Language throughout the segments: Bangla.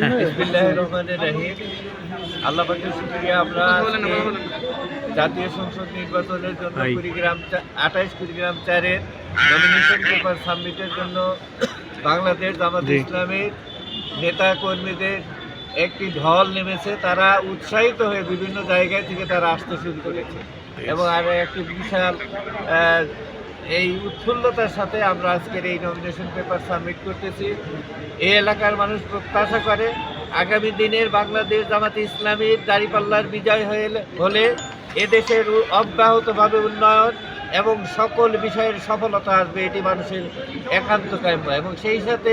বিসমিল্লাহির রহমানির রহিম। আল্লাহ পাকের শুকরিয়া, আমরা জাতীয় সংসদ নির্বাচনের জন্য কুড়িগ্রাম 28 কুড়িগ্রাম 4-এর নমিনেশন পেপার সাবমিটের জন্য বাংলাদেশ জামাত ইসলামের নেতা কর্মীদের একটি ঢল নেমেছে। তারা উৎসাহিত হয়ে বিভিন্ন জায়গায় থেকে তারা আসতে শুরু করেছে এবং আর একটি বিশাল এই উৎফুল্লতার সাথে আমরা আজকের এই নমিনেশন পেপার সাবমিট করতেছি। এই এলাকার মানুষ প্রত্যাশা করে আগামী দিনের বাংলাদেশ জামাত ইসলামীর দাঁড়িপাল্লার বিজয় হলে এদেশের অব্যাহতভাবে উন্নয়ন এবং সকল বিষয়ের সফলতা আসবে, এটি মানুষের একান্ত কাম্য। এবং সেই সাথে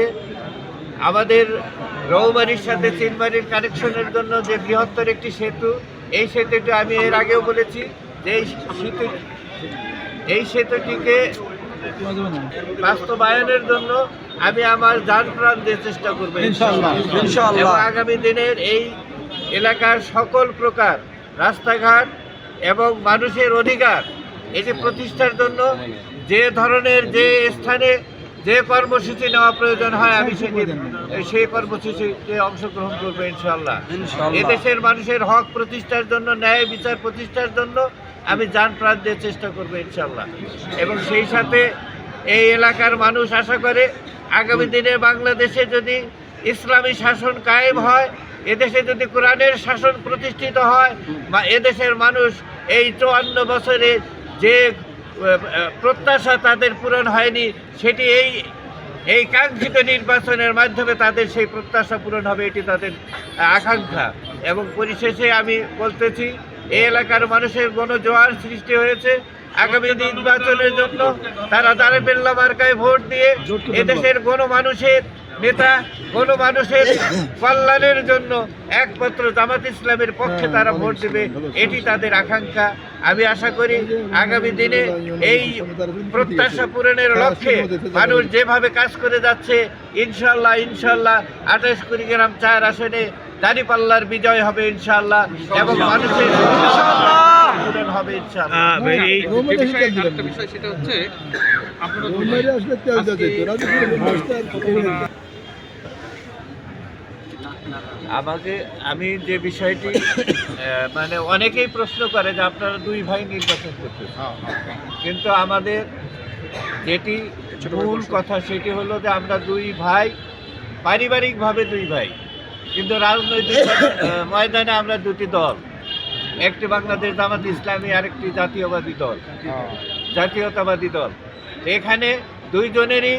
আমাদের রৌমারির সাথে চিনমারির কানেকশনের জন্য যে বৃহত্তর একটি সেতু, এই সেতুটি আমি এর আগেও বলেছি যে এই সেতুটিকে বাস্তবায়নের জন্য আমি আমার জান প্রাণ দিয়ে চেষ্টা করবো ইনশাআল্লাহ। আগামী দিনের এই এলাকার সকল প্রকার রাস্তাঘাট এবং মানুষের অধিকার এটি প্রতিষ্ঠার জন্য যে ধরনের যে স্থানে যে কর্মসূচি নেওয়া প্রয়োজন হয় আমি সেই কর্মসূচিতে অংশগ্রহণ করবো ইনশাআল্লাহ। এদেশের মানুষের হক প্রতিষ্ঠার জন্য, ন্যায় বিচার প্রতিষ্ঠার জন্য আমি জান প্রাণ দিয়ে চেষ্টা করবো ইনশাআল্লাহ। এবং সেই সাথে এই এলাকার মানুষ আশা করে আগামী দিনে বাংলাদেশে যদি ইসলামী শাসন কায়েম হয়, এদেশে যদি কোরআনের শাসন প্রতিষ্ঠিত হয়, বা এদেশের মানুষ এই 54 বছরে যে প্রত্যাশা তাদের পূরণ হয়নি, সেটি এই কাঙ্ক্ষিত নির্বাচনের মাধ্যমে তাদের সেই প্রত্যাশা পূরণ হবে, এটি তাদের আকাঙ্ক্ষা। এবং পরিশেষে আমি বলতেছি, এই এলাকার মানুষের গণজোয়ার সৃষ্টি হয়েছে। আগামী নির্বাচনের জন্য তারা দাঁড়িপাল্লা মার্কায় ভোট দিয়ে এদেশের গণমানুষের নেতা, গণমানুষের কল্যাণের জন্য একমাত্র জামাত ইসলামের পক্ষে তারা ভোট দেবে, এটি তাদের আকাঙ্ক্ষা। আমি আশা করি আগামী দিনে এই প্রত্যাশা পূরণের লক্ষ্যে মানুষ যেভাবে কাজ করে যাচ্ছে, ইনশাআল্লাহ 28 কুড়িগ্রাম 4 আসনে দাঁড়িপাল্লার বিজয় হবে ইনশাআল্লাহ এবং মানুষের পূরণ হবে ইনশাআল্লাহ। আমি যে বিষয়টি মানে অনেকেই প্রশ্ন করে যে আপনারা দুই ভাই নির্বাচন করতে, কিন্তু আমাদের যেটি মূল কথা সেটি হলো যে আমরা দুই ভাই, পারিবারিকভাবে দুই ভাই, কিন্তু রাজনৈতিক ময়দানে আমরা দুটি দল, একটি বাংলাদেশ জামাত ইসলামী, আরেকটি জাতীয়তাবাদী দল। এখানে দুইজনেরই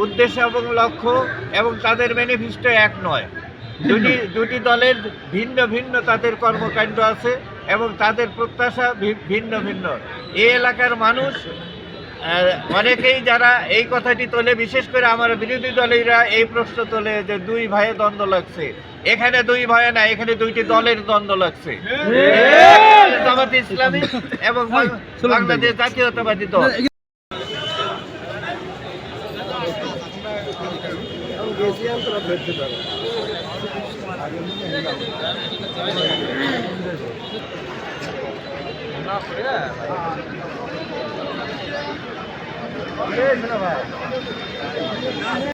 উদ্দেশ্য এবং লক্ষ্য এবং তাদের ম্যানিফেস্টো এক নয়। দুটি দলের ভিন্ন ভিন্ন তাদের কর্মকাণ্ড আছে এবং তাদের প্রত্যাশা ভিন্ন ভিন্ন। এই এলাকার মানুষ অনেকেই যারা এই কথাটি তোলে, বিশেষ করে আমার বিরোধী দলেরা এই প্রশ্ন তোলে যে দুই ভাইয়ে দ্বন্দ্ব লাগছে। এখানে দুই ভাই না, এখানে দুইটি দলের দ্বন্দ্ব লাগছে, জামাত ইসলামী এবং বাংলাদেশ জাতীয়তাবাদী দল। ভাই